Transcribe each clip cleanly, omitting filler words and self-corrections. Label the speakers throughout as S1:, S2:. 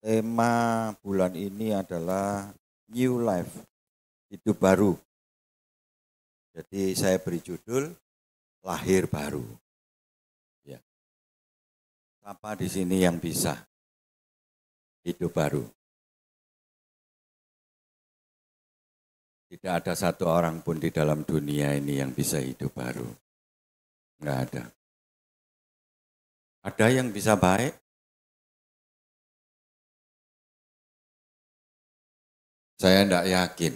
S1: Tema bulan ini adalah New Life, hidup baru. Jadi saya beri judul Lahir Baru. Ya. Siapa di sini yang bisa hidup baru? Tidak ada satu orang pun di dalam dunia ini yang bisa hidup baru. Enggak ada. Ada yang bisa baik? Saya tidak yakin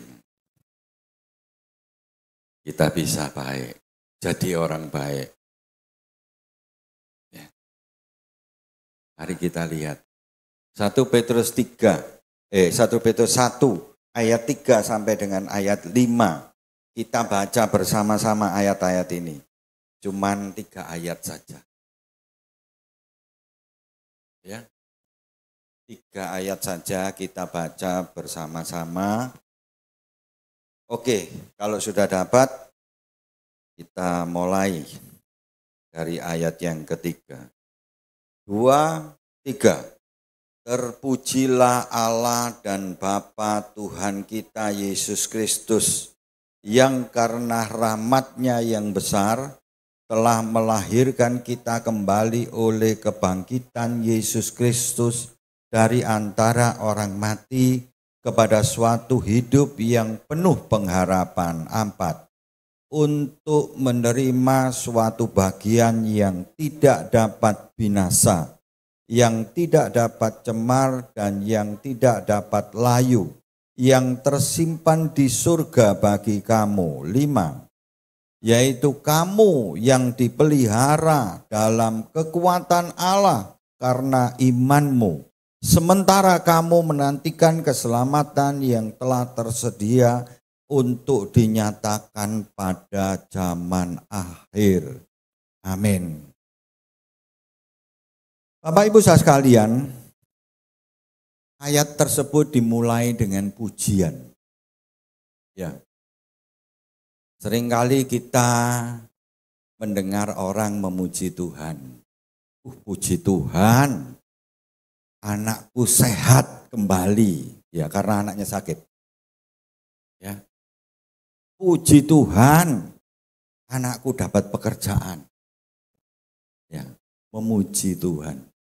S1: kita bisa baik, jadi orang baik. Ya. Mari kita lihat. 1 Petrus 1 ayat 3 sampai dengan ayat 5. Kita baca bersama-sama ayat-ayat ini. Cuman 3 ayat saja. Ya. 3 ayat saja kita baca bersama-sama. Oke, kalau sudah dapat, kita mulai dari ayat yang ketiga. 2, 3. Terpujilah Allah dan Bapa Tuhan kita Yesus Kristus, yang karena rahmat-Nya yang besar telah melahirkan kita kembali oleh kebangkitan Yesus Kristus dari antara orang mati kepada suatu hidup yang penuh pengharapan. 4. Untuk menerima suatu bagian yang tidak dapat binasa, yang tidak dapat cemar dan yang tidak dapat layu, yang tersimpan di surga bagi kamu. 5. Yaitu kamu yang dipelihara dalam kekuatan Allah karena imanmu, sementara kamu menantikan keselamatan yang telah tersedia untuk dinyatakan pada zaman akhir. Amin. Bapak Ibu saudara sekalian, ayat tersebut dimulai dengan pujian. Ya. Seringkali kita mendengar orang memuji Tuhan. Puji Tuhan, anakku sehat kembali. Ya, karena anaknya sakit. Ya. Puji Tuhan, anakku dapat pekerjaan. Ya, memuji Tuhan.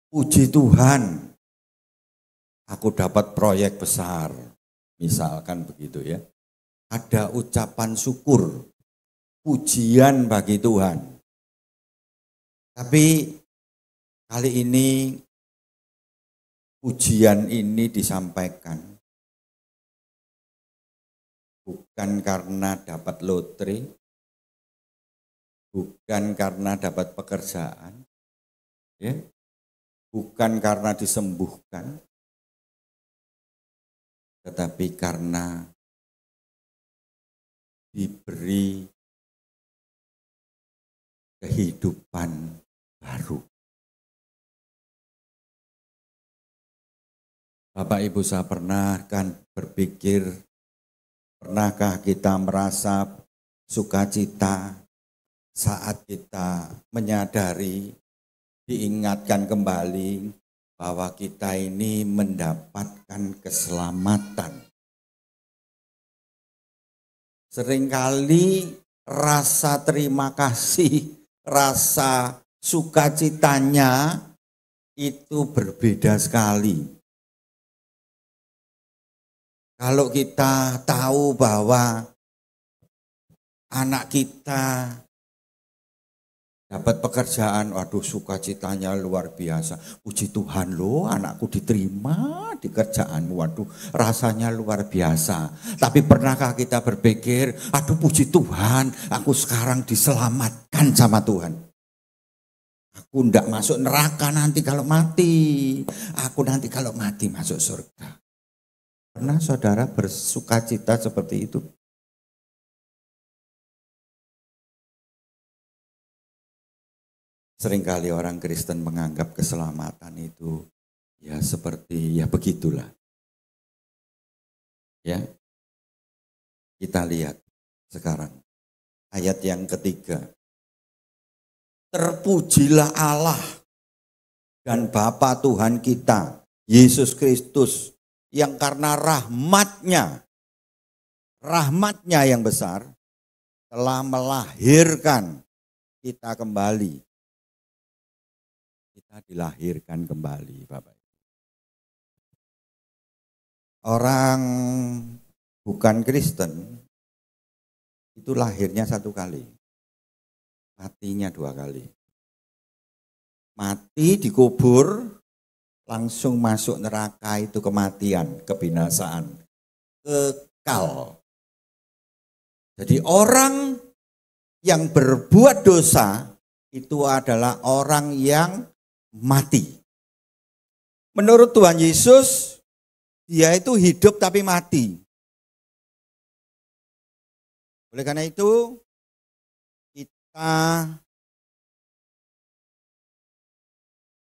S1: Puji Tuhan, aku dapat proyek besar. Misalkan begitu ya. Ada ucapan syukur, pujian bagi Tuhan. Tapi kali ini pujian ini disampaikan bukan karena dapat lotre, bukan karena dapat pekerjaan, ya, bukan karena disembuhkan, tetapi karena diberi kehidupan baru. Bapak Ibu saya pernah kan berpikir, pernahkah kita merasa sukacita saat kita menyadari, diingatkan kembali bahwa kita ini mendapatkan keselamatan. Seringkali rasa terima kasih, rasa sukacitanya itu berbeda sekali. Kalau kita tahu bahwa anak kita dapat pekerjaan, waduh sukacitanya luar biasa. Puji Tuhan loh, anakku diterima di kerjaan, waduh rasanya luar biasa. Tapi pernahkah kita berpikir, aduh puji Tuhan, aku sekarang diselamatkan sama Tuhan. Aku enggak masuk neraka nanti kalau mati. Aku nanti kalau mati masuk surga. Pernah saudara bersukacita seperti itu? Seringkali orang Kristen menganggap keselamatan itu ya seperti ya begitulah. Ya. Kita lihat sekarang ayat yang ketiga. Terpujilah Allah dan Bapa Tuhan kita, Yesus Kristus, yang karena rahmatnya yang besar, telah melahirkan kita kembali. Kita dilahirkan kembali, Bapak. Orang bukan Kristen, itu lahirnya satu kali, matinya dua kali. Mati dikubur, langsung masuk neraka, itu kematian, kebinasaan, kekal. Jadi orang yang berbuat dosa itu adalah orang yang mati. Menurut Tuhan Yesus, dia itu hidup tapi mati. Oleh karena itu, kita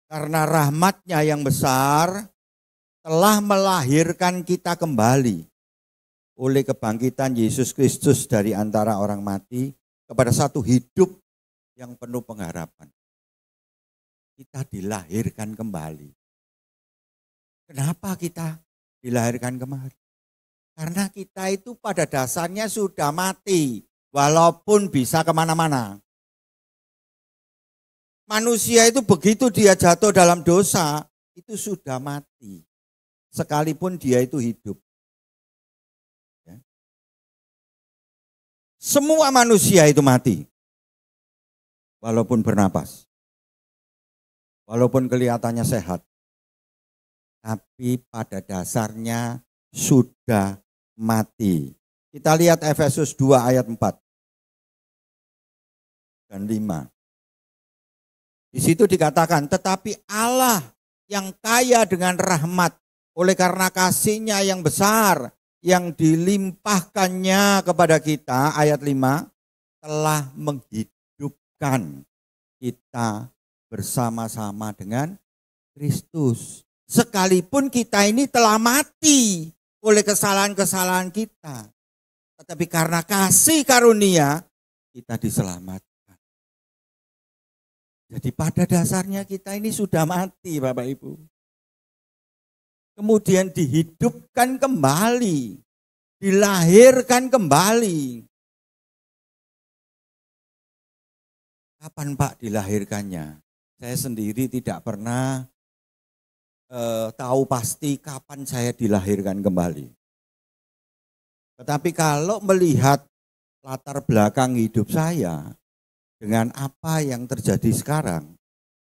S1: karena rahmatnya yang besar telah melahirkan kita kembali oleh kebangkitan Yesus Kristus dari antara orang mati kepada satu hidup yang penuh pengharapan. Kita dilahirkan kembali. Kenapa kita dilahirkan kembali? Karena kita itu pada dasarnya sudah mati, walaupun bisa kemana-mana. Manusia itu begitu dia jatuh dalam dosa, itu sudah mati. Sekalipun dia itu hidup. Ya. Semua manusia itu mati. Walaupun bernapas. Walaupun kelihatannya sehat. Tapi pada dasarnya sudah mati. Kita lihat Efesus 2 ayat 4 dan 5. Di situ dikatakan, tetapi Allah yang kaya dengan rahmat, oleh karena kasih-Nya yang besar, yang dilimpahkannya kepada kita, ayat 5, telah menghidupkan kita bersama-sama dengan Kristus. Sekalipun kita ini telah mati oleh kesalahan-kesalahan kita. Tetapi karena kasih karunia, kita diselamatkan. Jadi pada dasarnya kita ini sudah mati, Bapak Ibu. Kemudian dihidupkan kembali, dilahirkan kembali. Kapan Pak dilahirkannya? Saya sendiri tidak pernah tahu pasti kapan saya dilahirkan kembali. Tetapi kalau melihat latar belakang hidup saya dengan apa yang terjadi sekarang,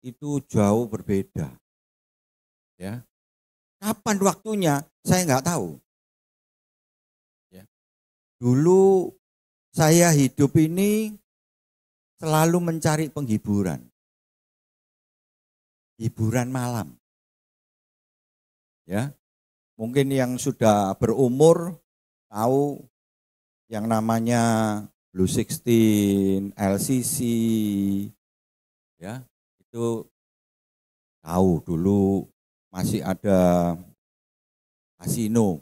S1: itu jauh berbeda. Ya, kapan waktunya saya nggak tahu. Ya. Dulu saya hidup ini selalu mencari penghiburan, hiburan malam. Ya, mungkin yang sudah berumur tahu yang namanya Blue 16, LCC, ya itu tahu dulu masih ada kasino.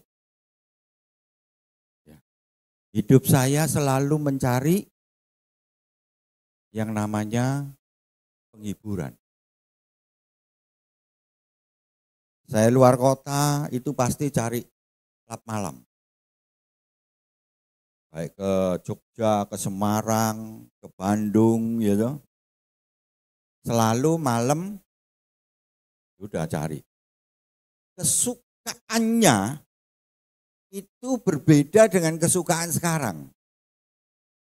S1: Ya. Hidup saya selalu mencari yang namanya penghiburan. Saya luar kota itu pasti cari klub malam. Baik ke Jogja, ke Semarang, ke Bandung gitu. Selalu malam udah cari. Kesukaannya itu berbeda dengan kesukaan sekarang.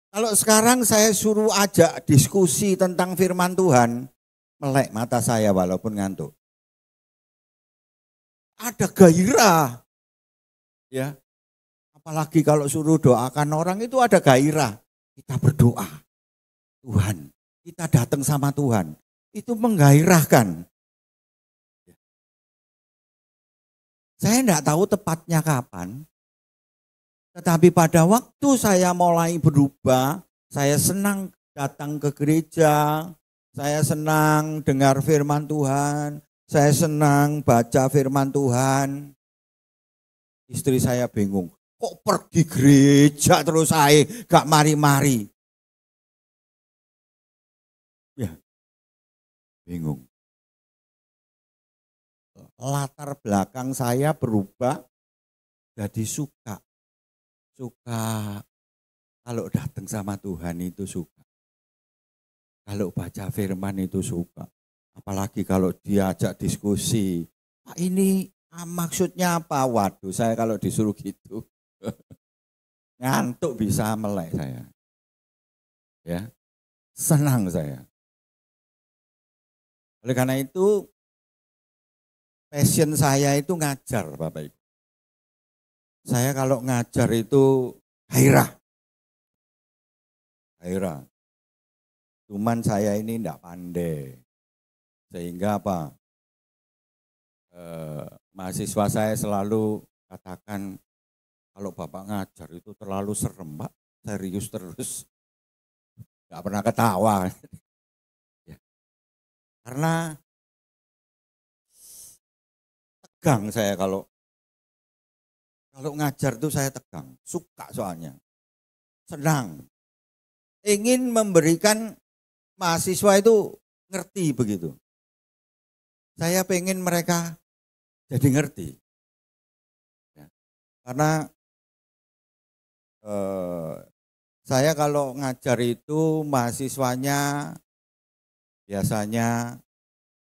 S1: Kalau sekarang saya suruh ajak diskusi tentang firman Tuhan, melek mata saya walaupun ngantuk. Ada gairah, ya. Apalagi kalau suruh doakan orang itu ada gairah. Kita berdoa, Tuhan, kita datang sama Tuhan, itu menggairahkan. Saya tidak tahu tepatnya kapan, tetapi pada waktu saya mulai berubah, saya senang datang ke gereja, saya senang dengar firman Tuhan, saya senang baca firman Tuhan. Istri saya bingung, kok pergi gereja terus saya gak mari-mari. Ya, bingung. latar belakang saya berubah jadi suka. Suka kalau datang sama Tuhan itu suka. Kalau baca firman itu suka. Apalagi kalau diajak diskusi. Pak ini maksudnya apa? Waduh, saya kalau disuruh gitu. Ngantuk bisa melek saya. Ya, senang saya. Oleh karena itu, passion saya itu ngajar, Bapak Ibu. Saya kalau ngajar itu gairah. Gairah. Cuman saya ini tidak pandai. Sehingga apa? Mahasiswa saya selalu katakan, kalau Bapak ngajar itu terlalu serem, Pak. Serius terus. Tidak pernah ketawa. Ya. Karena tegang saya kalau ngajar itu saya tegang. Suka soalnya. Senang. Ingin memberikan mahasiswa itu ngerti begitu. Saya pengen mereka jadi ngerti. Ya. Karena saya kalau ngajar itu mahasiswanya biasanya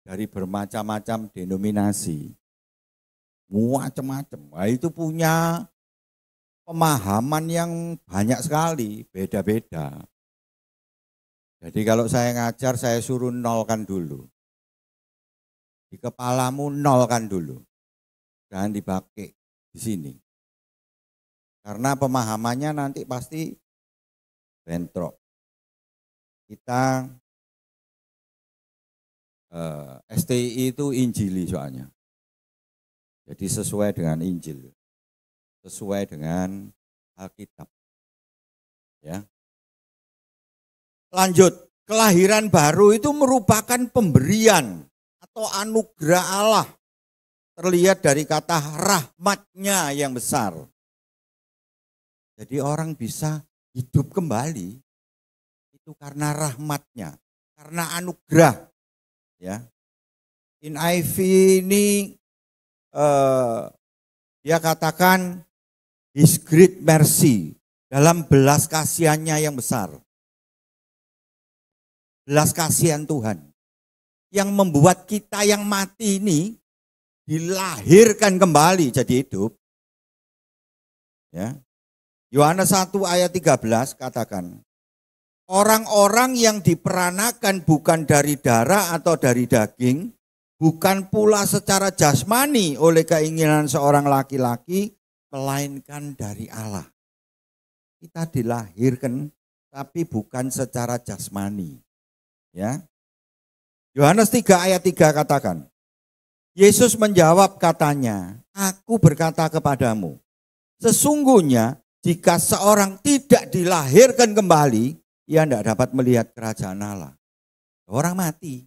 S1: dari bermacam-macam denominasi. Macam-macam. Nah, itu punya pemahaman yang banyak sekali, beda-beda. Jadi kalau saya ngajar, saya suruh nolkan dulu. Di kepalamu nolkan dulu. Jangan dipakai di sini. Karena pemahamannya nanti pasti bentrok. Kita STI itu Injili soalnya. Jadi sesuai dengan Injil. Sesuai dengan Alkitab. Ya. Lanjut, kelahiran baru itu merupakan pemberian atau anugerah Allah. Terlihat dari kata rahmatnya yang besar. Jadi orang bisa hidup kembali itu karena rahmatnya, karena anugerah. Ya. NIV ini dia katakan His great mercy, dalam belas kasihannya yang besar. Belas kasihan Tuhan yang membuat kita yang mati ini dilahirkan kembali jadi hidup. Ya. Yohanes 1 ayat 13 katakan, orang-orang yang diperanakan bukan dari darah atau dari daging, bukan pula secara jasmani oleh keinginan seorang laki-laki, melainkan dari Allah. Kita dilahirkan tapi bukan secara jasmani. Ya. Yohanes 3 ayat 3 katakan, Yesus menjawab katanya, aku berkata kepadamu, sesungguhnya jika seorang tidak dilahirkan kembali, ia tidak dapat melihat kerajaan Allah. Orang mati.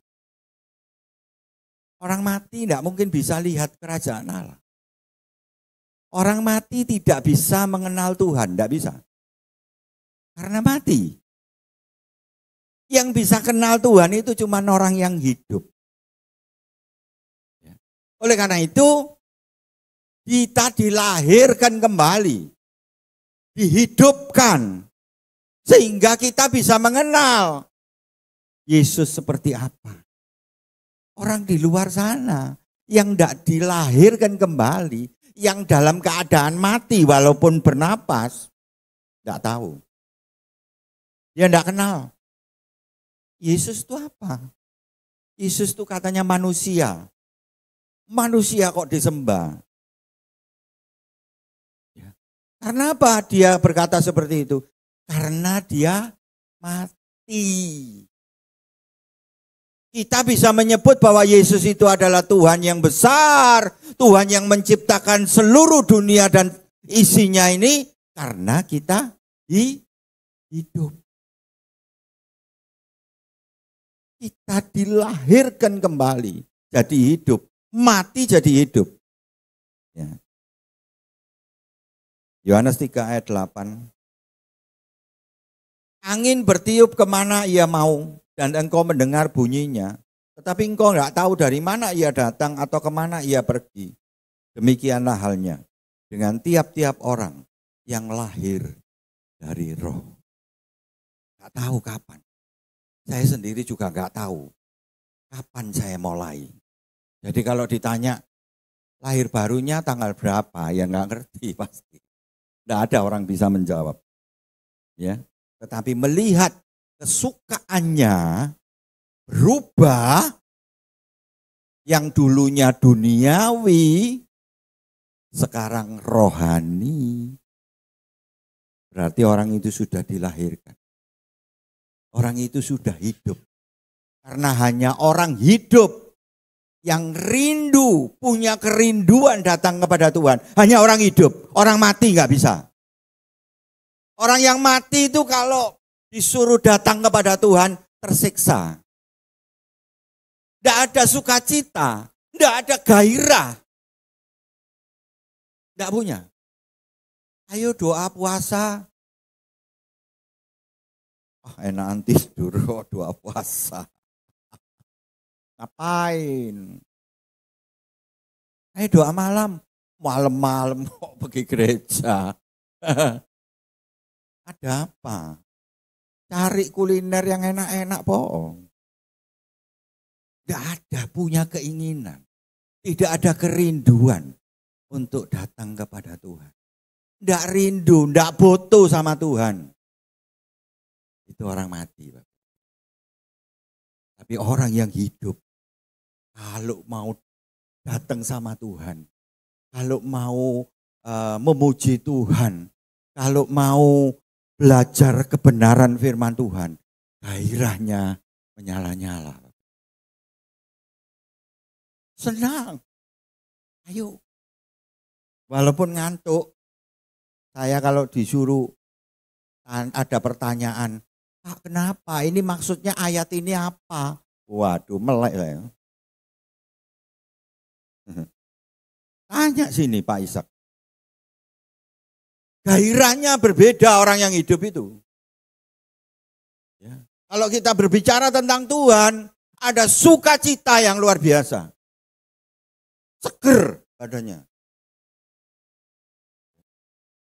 S1: Orang mati tidak mungkin bisa lihat kerajaan Allah. Orang mati tidak bisa mengenal Tuhan, tidak bisa. Karena mati. Yang bisa kenal Tuhan itu cuma orang yang hidup. Oleh karena itu, kita dilahirkan kembali. Dihidupkan. Sehingga kita bisa mengenal Yesus seperti apa. Orang di luar sana yang tidak dilahirkan kembali, yang dalam keadaan mati walaupun bernapas, tidak tahu. Dia tidak kenal. Yesus itu apa? Yesus itu katanya manusia. Manusia kok disembah? Ya. Karena apa dia berkata seperti itu? Karena dia mati. Kita bisa menyebut bahwa Yesus itu adalah Tuhan yang besar, Tuhan yang menciptakan seluruh dunia dan isinya ini karena kita hidup. Kita dilahirkan kembali jadi hidup, mati jadi hidup. Ya. Yohanes 3 ayat 8. Angin bertiup kemana ia mau, dan engkau mendengar bunyinya, Tetapi engkau enggak tahu dari mana ia datang atau kemana ia pergi. Demikianlah halnya dengan tiap-tiap orang yang lahir dari roh. Enggak tahu kapan. Saya sendiri juga enggak tahu kapan saya mulai. Jadi kalau ditanya lahir barunya tanggal berapa, ya enggak ngerti pasti. Enggak ada orang bisa menjawab. Ya, tetapi melihat kesukaannya berubah, yang dulunya duniawi sekarang rohani. Berarti orang itu sudah dilahirkan. Orang itu sudah hidup. Karena hanya orang hidup yang rindu, punya kerinduan datang kepada Tuhan. Hanya orang hidup, orang mati nggak bisa. Orang yang mati itu kalau disuruh datang kepada Tuhan tersiksa. Tidak ada sukacita, tidak ada gairah. Tidak punya. Ayo doa puasa. Oh, enakan tidur doa puasa. Ngapain? Ayo doa malam. Malam-malam kok pergi gereja. Ada apa? Cari kuliner yang enak-enak bohong. Tidak ada punya keinginan. Tidak ada kerinduan untuk datang kepada Tuhan. Tidak rindu, tidak butuh sama Tuhan. Itu orang mati. Pak. Tapi orang yang hidup, kalau mau datang sama Tuhan, kalau mau memuji Tuhan, kalau mau belajar kebenaran firman Tuhan, gairahnya menyala-nyala. Senang. Ayo. Walaupun ngantuk, saya kalau disuruh ada pertanyaan, Pak kenapa? Ini maksudnya ayat ini apa? Waduh, melek saya. Tanya sini Pak Ishak. Gairahnya berbeda orang yang hidup itu. Ya. Kalau kita berbicara tentang Tuhan, ada sukacita yang luar biasa. Seger badannya.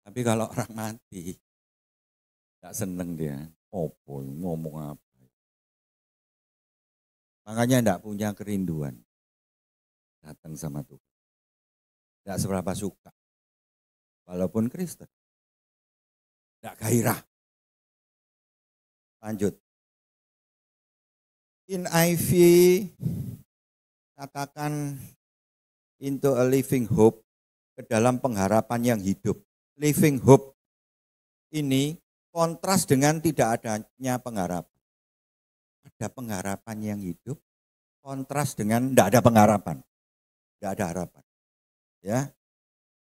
S1: Tapi kalau orang mati, tidak seneng dia. Opo ngomong apa. Makanya tidak punya kerinduan. Datang sama Tuhan. Tidak seberapa suka. Walaupun Kristen. Tidak gairah. Lanjut. In IV katakan into a living hope, ke dalam pengharapan yang hidup. Living hope ini kontras dengan tidak adanya pengharapan. Ada pengharapan yang hidup, kontras dengan tidak ada pengharapan. Tidak ada harapan. Ya.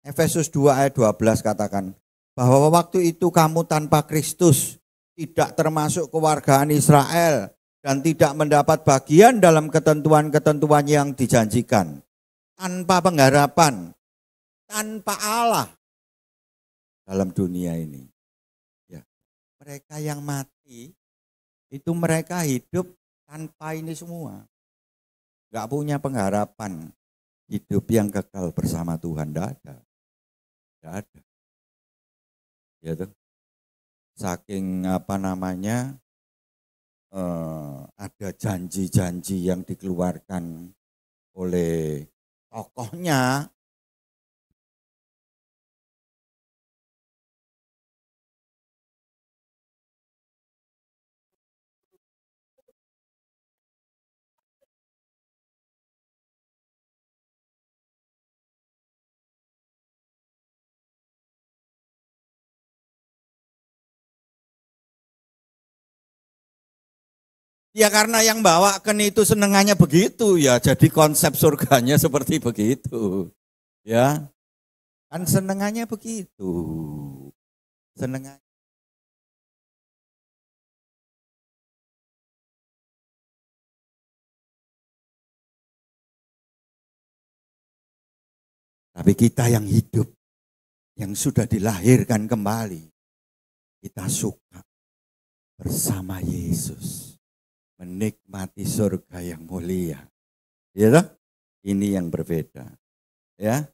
S1: Efesus 2 ayat 12 katakan, bahwa waktu itu kamu tanpa Kristus, tidak termasuk kewargaan Israel, dan tidak mendapat bagian dalam ketentuan-ketentuan yang dijanjikan. Tanpa pengharapan, tanpa Allah dalam dunia ini. Ya. Mereka yang mati, itu mereka hidup tanpa ini semua. Gak punya pengharapan hidup yang kekal bersama Tuhan, tidak ada. Tidak ada. Ya tuh. Saking ada janji-janji yang dikeluarkan oleh tokohnya. Ya karena yang bawakan itu senengannya begitu ya, jadi konsep surganya seperti begitu. Ya, kan senengannya begitu. Senengannya. Tapi kita yang hidup, yang sudah dilahirkan kembali, kita suka bersama Yesus. menikmati surga yang mulia. Ya toh? Ini yang berbeda. Ya.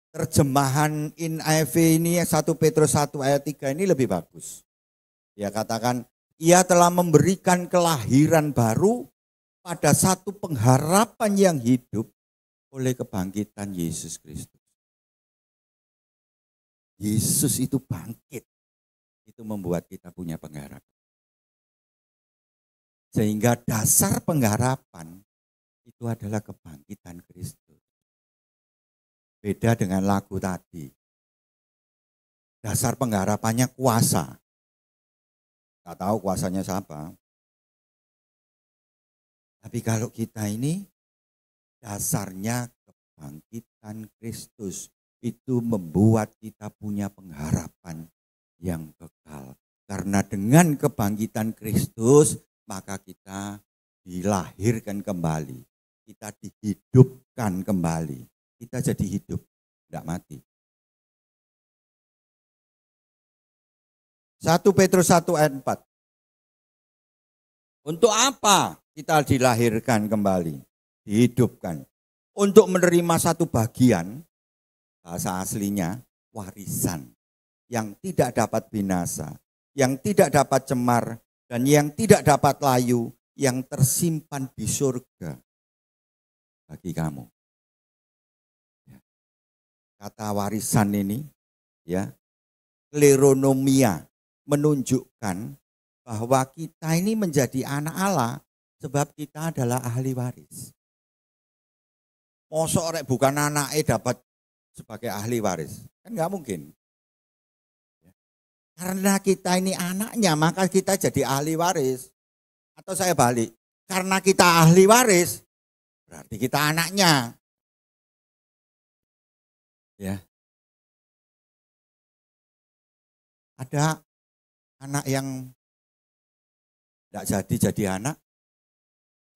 S1: Terjemahan NIV ini 1 Petrus 1 ayat 3 ini lebih bagus. Dia katakan, ia telah memberikan kelahiran baru pada satu pengharapan yang hidup oleh kebangkitan Yesus Kristus. Yesus itu bangkit. Itu membuat kita punya pengharapan. Sehingga dasar pengharapan itu adalah kebangkitan Kristus. Beda dengan lagu tadi. Dasar pengharapannya kuasa. Tidak tahu kuasanya siapa. Tapi kalau kita ini dasarnya kebangkitan Kristus. Itu membuat kita punya pengharapan yang kekal. Karena dengan kebangkitan Kristus, maka kita dilahirkan kembali. Kita dihidupkan kembali. Kita jadi hidup, tidak mati. 1 Petrus 1 ayat 4. Untuk apa kita dilahirkan kembali? Dihidupkan. Untuk menerima satu bagian, bahasa aslinya warisan. Yang tidak dapat binasa, yang tidak dapat cemar, dan yang tidak dapat layu, yang tersimpan di surga bagi kamu. Kata warisan ini, ya, kleronomia, menunjukkan bahwa kita ini menjadi anak Allah sebab kita adalah ahli waris. Mosok rek bukan anaknya dapat sebagai ahli waris, kan nggak mungkin. Karena kita ini anaknya, maka kita jadi ahli waris. Atau saya balik, karena kita ahli waris, berarti kita anaknya. Ya. Ada anak yang tidak jadi anak.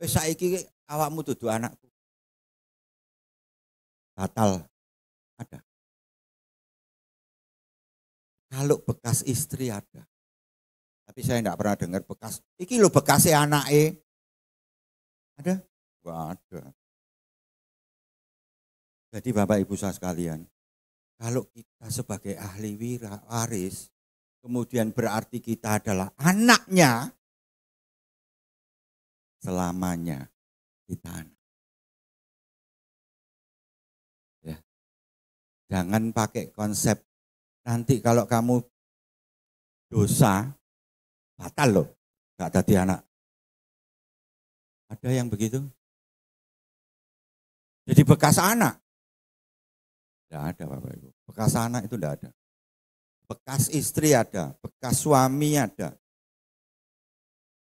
S1: Wis saiki awakmu dudu anakku. Batal. Ada. Kalau bekas istri ada. Tapi saya tidak pernah dengar bekas. Iki lo bekasnya anaknya. Ada? Enggak ada. Jadi Bapak Ibu saya sekalian, kalau kita sebagai ahli waris, kemudian berarti kita adalah anaknya, selamanya kita anak. Ya. Jangan pakai konsep nanti kalau kamu dosa, batal loh, gak jadi anak. Ada yang begitu? Jadi bekas anak. Tidak ada Bapak Ibu. Bekas anak itu tidak ada. Bekas istri ada, bekas suami ada.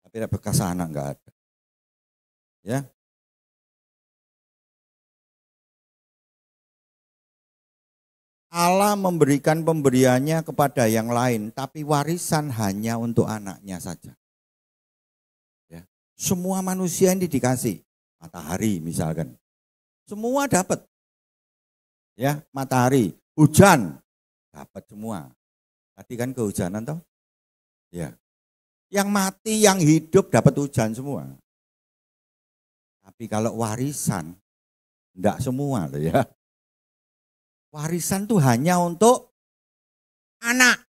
S1: Tapi bekas anak enggak ada. Ya. Allah memberikan pemberiannya kepada yang lain, tapi warisan hanya untuk anaknya saja. Ya. Semua manusia ini dikasih. Matahari misalkan. Semua dapat. Ya, matahari, hujan, dapat semua. Tadi kan kehujanan toh? Ya. Yang mati, yang hidup dapat hujan semua. Tapi kalau warisan, enggak semua loh ya. Warisan tuh hanya untuk anak.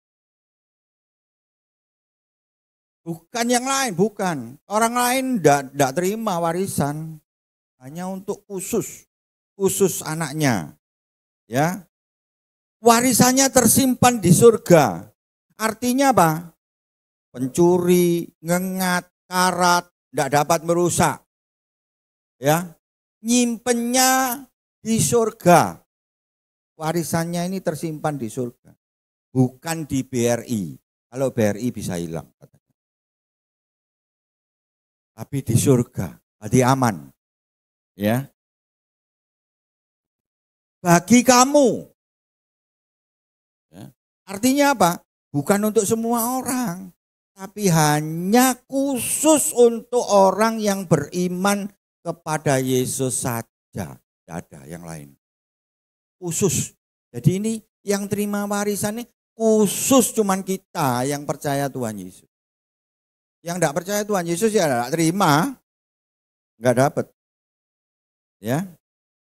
S1: Bukan yang lain, bukan. Orang lain enggak terima warisan. Hanya untuk khusus anaknya. Ya, warisannya tersimpan di surga. Artinya apa? Pencuri, ngengat, karat, tidak dapat merusak. Ya, nyimpennya di surga. Warisannya ini tersimpan di surga, bukan di BRI. Kalau BRI bisa hilang, tapi di surga, jadi aman. Ya. Bagi kamu. Ya. Artinya apa? Bukan untuk semua orang. Tapi hanya khusus untuk orang yang beriman kepada Yesus saja. Tidak ada yang lain. Khusus. Jadi ini yang terima warisan ini khusus cuman kita yang percaya Tuhan Yesus. Yang tidak percaya Tuhan Yesus ya tidak terima, nggak dapat. Ya,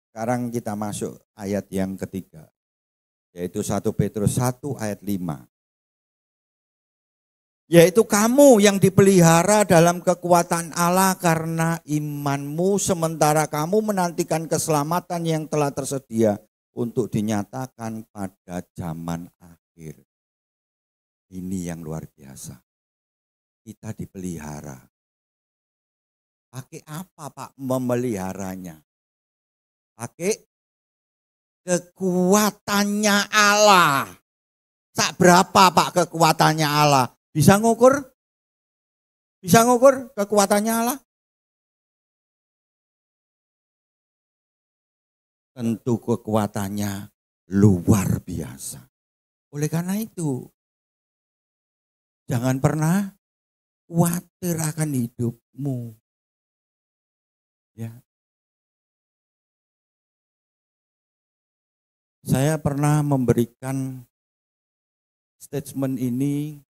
S1: sekarang kita masuk ayat yang ketiga, yaitu 1 Petrus 1 ayat 5. Yaitu kamu yang dipelihara dalam kekuatan Allah karena imanmu, sementara kamu menantikan keselamatan yang telah tersedia untuk dinyatakan pada zaman akhir. Ini yang luar biasa. Kita dipelihara. Pakai apa Pak memeliharanya? Pakai kekuatannya Allah. Sak berapa Pak kekuatannya Allah? Bisa ngukur? Bisa ngukur kekuatannya Allah? Tentu kekuatannya luar biasa. Oleh karena itu, jangan pernah khawatir akan hidupmu. Ya. Saya pernah memberikan statement ini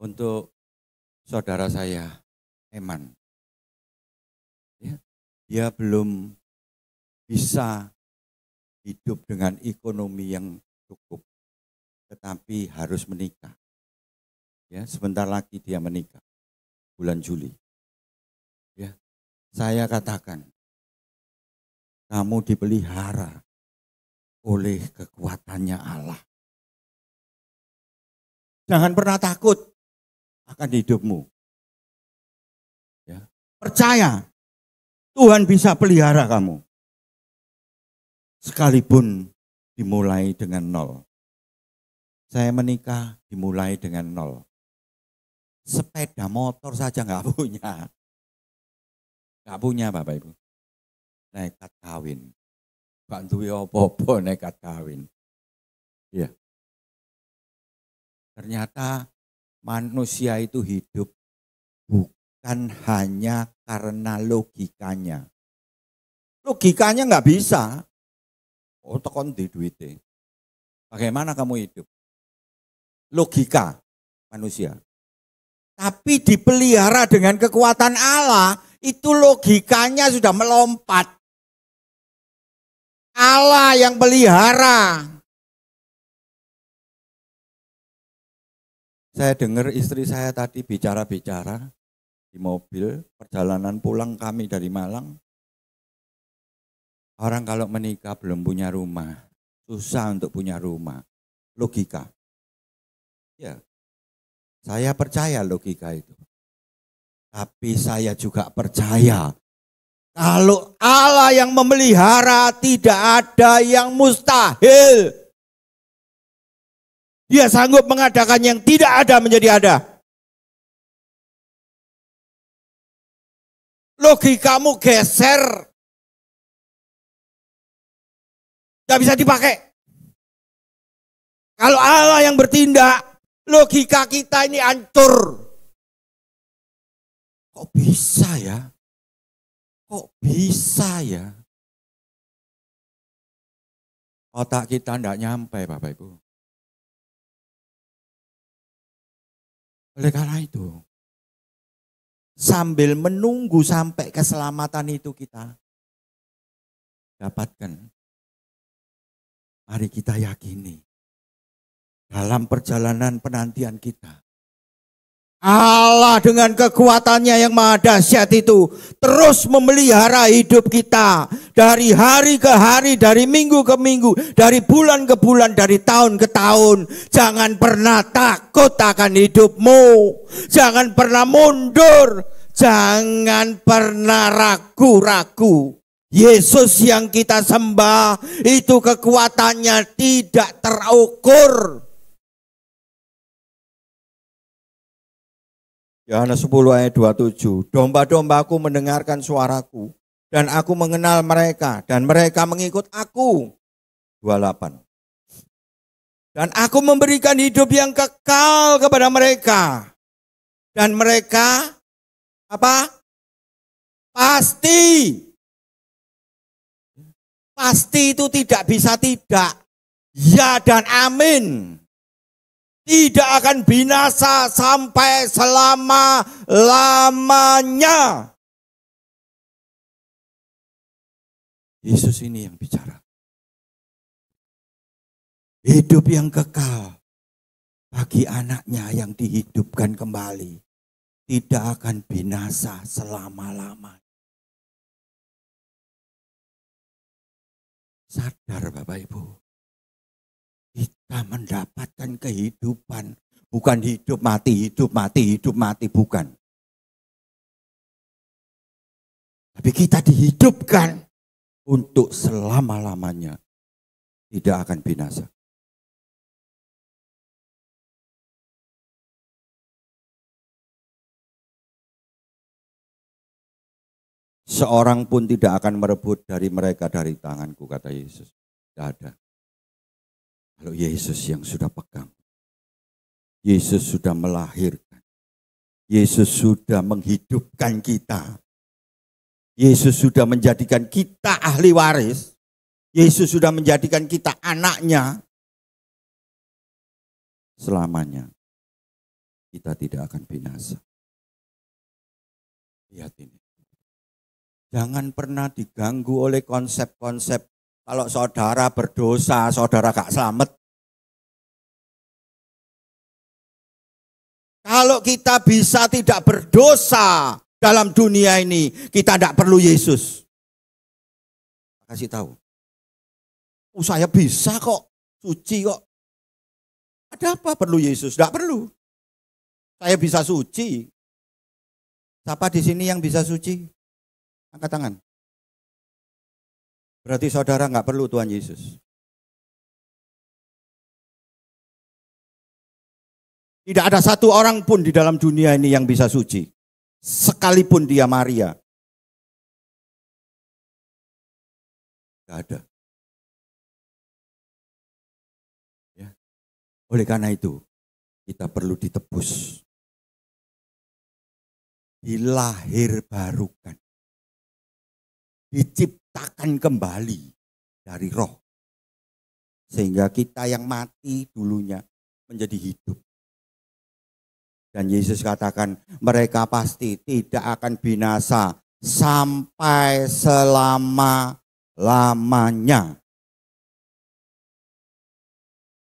S1: untuk saudara saya, Eman. Ya, dia belum bisa hidup dengan ekonomi yang cukup, tetapi harus menikah. Ya, sebentar lagi dia menikah, bulan Juli. Ya, saya katakan, kamu dipelihara oleh kekuatannya Allah. Jangan pernah takut akan hidupmu. Ya. Percaya Tuhan bisa pelihara kamu. Sekalipun dimulai dengan 0. Saya menikah dimulai dengan 0. Sepeda motor saja nggak punya. Nggak punya Bapak Ibu. Nekat kawin. Bantu apa-apa nekat kawin. Ya. Ternyata manusia itu hidup bukan hanya karena logikanya. Logikanya nggak bisa. Oh, tekon di duitnya. Bagaimana kamu hidup? Logika manusia. Tapi dipelihara dengan kekuatan Allah, itu logikanya sudah melompat. Allah yang pelihara. Saya dengar istri saya tadi bicara-bicara di mobil, perjalanan pulang kami dari Malang. Orang kalau menikah belum punya rumah, susah untuk punya rumah. Logika. Ya, saya percaya logika itu. Tapi saya juga percaya kalau Allah yang memelihara tidak ada yang mustahil. Dia sanggup mengadakan yang tidak ada menjadi ada. Logikamu geser. Tidak bisa dipakai. Kalau Allah yang bertindak, logika kita ini hancur. Kok bisa ya? Kok bisa ya? Otak kita tidak nyampe Bapak Ibu. Oleh karena itu, sambil menunggu sampai keselamatan itu kita dapatkan, mari kita yakini dalam perjalanan penantian kita, Allah dengan kekuatannya yang maha dahsyat itu terus memelihara hidup kita dari hari ke hari, dari minggu ke minggu, dari bulan ke bulan, dari tahun ke tahun. Jangan pernah takut akan hidupmu, jangan pernah mundur, jangan pernah ragu-ragu. Yesus yang kita sembah itu kekuatannya tidak terukur. Yohanes 10 ayat 27, domba-dombaku mendengarkan suaraku, dan aku mengenal mereka, dan mereka mengikut aku. 28. Dan aku memberikan hidup yang kekal kepada mereka. Dan mereka, apa? Pasti. Pasti itu tidak bisa tidak. Ya dan amin. tidak akan binasa sampai selama-lamanya. Yesus ini yang bicara. Hidup yang kekal bagi anaknya yang dihidupkan kembali. Tidak akan binasa selama-lamanya. Sadar Bapak Ibu. Kita mendapatkan kehidupan. Bukan hidup mati, hidup mati, hidup mati. Bukan. Tapi kita dihidupkan untuk selama-lamanya. Tidak akan binasa. Seorang pun tidak akan merebut dari mereka dari tanganku, kata Yesus. Tidak ada. Kalau Yesus yang sudah pegang. Yesus sudah melahirkan. Yesus sudah menghidupkan kita. Yesus sudah menjadikan kita ahli waris. Yesus sudah menjadikan kita anaknya. Selamanya kita tidak akan binasa. Lihat ini. Jangan pernah diganggu oleh konsep-konsep kalau saudara berdosa, saudara gak selamat. Kalau kita bisa tidak berdosa dalam dunia ini, kita tidak perlu Yesus. Kasih tahu. Saya bisa kok, suci kok. Ada apa perlu Yesus? Tidak perlu. Saya bisa suci. Siapa di sini yang bisa suci? Angkat tangan. Berarti saudara nggak perlu Tuhan Yesus. Tidak ada satu orang pun di dalam dunia ini yang bisa suci. Sekalipun dia Maria. Nggak ada. Ya. Oleh karena itu, kita perlu ditebus. Dilahir barukan. Diciptakan kembali dari roh. Sehingga kita yang mati dulunya menjadi hidup. Dan Yesus katakan mereka pasti tidak akan binasa sampai selama-lamanya.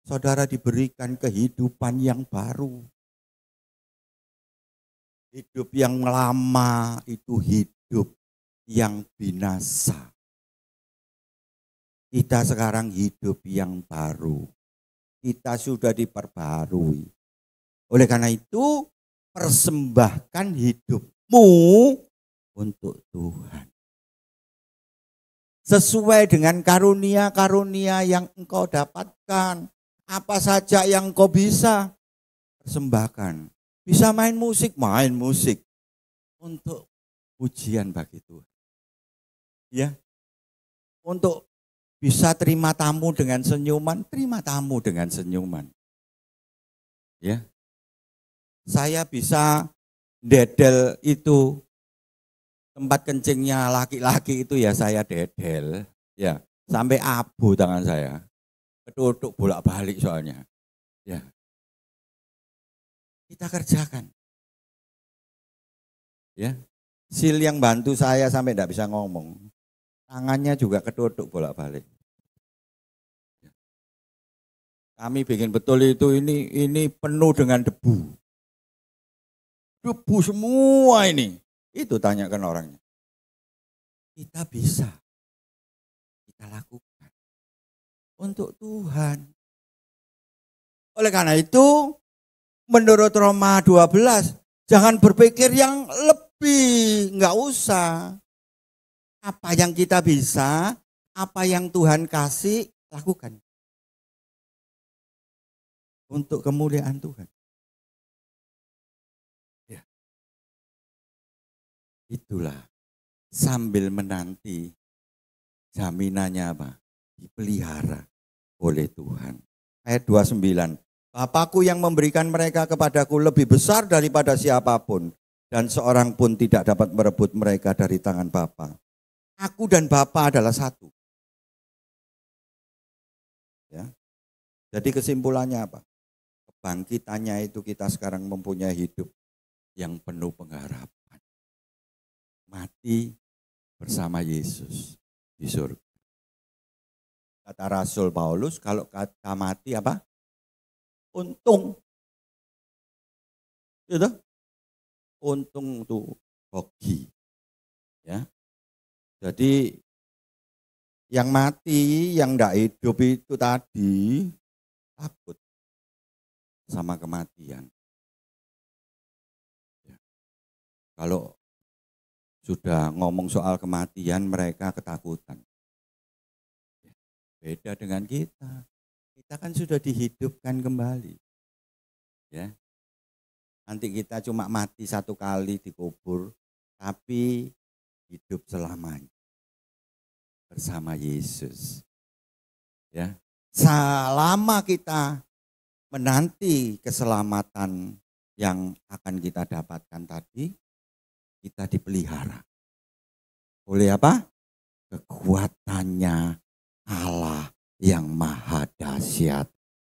S1: Saudara diberikan kehidupan yang baru. Hidup yang lama itu hidup yang binasa. Kita sekarang hidup yang baru. Kita sudah diperbarui. Oleh karena itu, persembahkan hidupmu untuk Tuhan. Sesuai dengan karunia-karunia yang engkau dapatkan. Apa saja yang engkau bisa, persembahkan. Bisa main musik untuk pujian bagi Tuhan. Ya, untuk bisa terima tamu dengan senyuman, terima tamu dengan senyuman. Ya, saya bisa dedel itu tempat kencingnya laki-laki itu ya saya dedel, ya sampai abu tangan saya, ketutuk bolak-balik soalnya. Ya, kita kerjakan. Ya, Sil yang bantu saya sampai tidak bisa ngomong. Tangannya juga ketutuk bolak-balik. Kami bikin betul itu ini penuh dengan debu. Debu semua ini. Itu tanyakan orangnya. Kita bisa. Kita lakukan. Untuk Tuhan. Oleh karena itu, menurut Roma 12, jangan berpikir yang lebih. Enggak usah. Apa yang kita bisa, apa yang Tuhan kasih, lakukan. Untuk kemuliaan Tuhan. Ya. Itulah sambil menanti jaminannya apa? Dipelihara oleh Tuhan. Ayat 29. Bapakku yang memberikan mereka kepadaku lebih besar daripada siapapun. Dan seorang pun tidak dapat merebut mereka dari tangan Bapa. Aku dan Bapa adalah satu. Ya. Jadi kesimpulannya apa? kebangkitannya itu kita sekarang mempunyai hidup yang penuh pengharapan. Mati bersama Yesus di surga. Kata Rasul Paulus, kalau kata mati apa? Untung. Gitu? Untung tuh hoki. Ya. Jadi yang mati, yang tidak hidup itu tadi takut sama kematian. Ya. Kalau sudah ngomong soal kematian, mereka ketakutan. Beda dengan kita. Kita kan sudah dihidupkan kembali. Ya. Nanti kita cuma mati satu kali dikubur, tapi hidup selamanya bersama Yesus. Ya. Selama kita menanti keselamatan yang akan kita dapatkan tadi, kita dipelihara. Oleh apa? Kekuatannya Allah yang maha dahsyat.